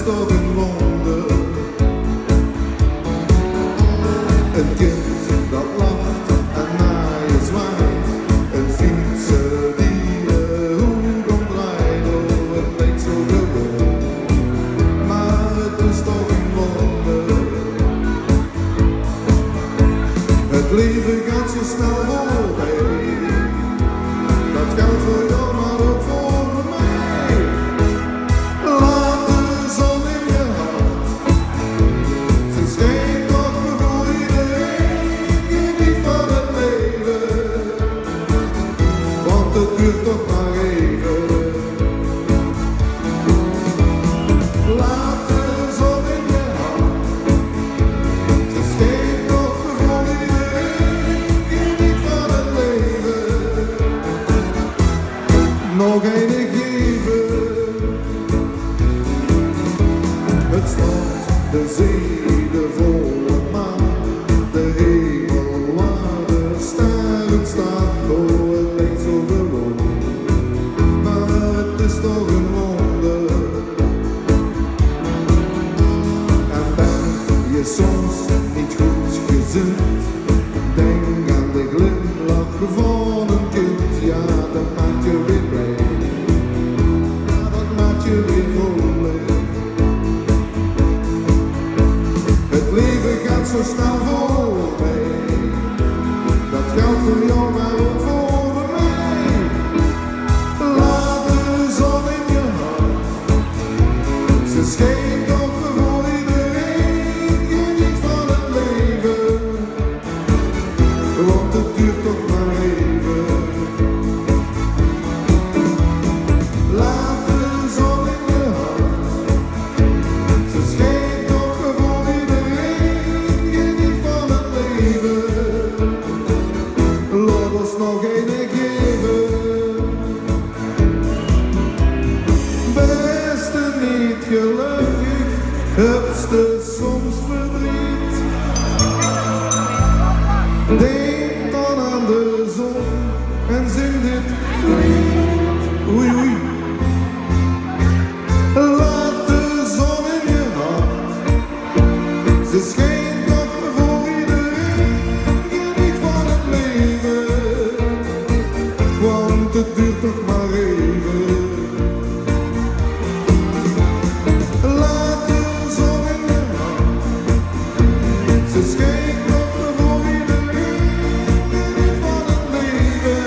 toch een wonder. Een kind dat lacht en naar je zwaait. Een fietser die de hoek omdraait. Oh, het lijkt zo gewoon, maar het is toch een wonder. Het leven gaat zo snel voorbij. Dat geldt voor jou, maar ook voor mij. Laat de zon in je hart. Ze schijnt toch voor iedereen. Geniet van het leven, want het duurt toch maar even. Laat de zon in je hart. Ze schijnt toch voor iedereen. Geniet van het leven, nog enig geven. Het strand, de zee, de volle maan, de hemel waar de sterren staan. Oh, het lijkt zo gewoon, maar het is toch een wonder. En ben je soms niet goed gezind, denk aan de glimlach van een kind. Ja, dat maakt je weer blij, ja, dat maakt je weer vrolijk. Het leven gaat zo snel voorbij. Dat geldt voor jou, maar ook voor mij. Laat de zon in je hart. Ze schijnt toch voor iedereen. Geniet van het leven, want het duurt toch maar even. Laat de zon in je hart. Ze schijnt toch voor iedereen. Geniet van het leven, laat ons nog enig geven. Beste niet gelukkig, hebste soms verdriet. Denk dan aan de zon en zing dit lied. Oei oei. Laat de zon in je hart. Ze schijnt toch voor iedereen. Geniet van het leven, want het duurt toch maar even. Laat de zon in je hart. Ze schijnt toch voor iedereen. Geniet van het leven,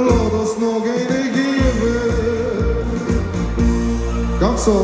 laat ons nog enig geven. Kan zo.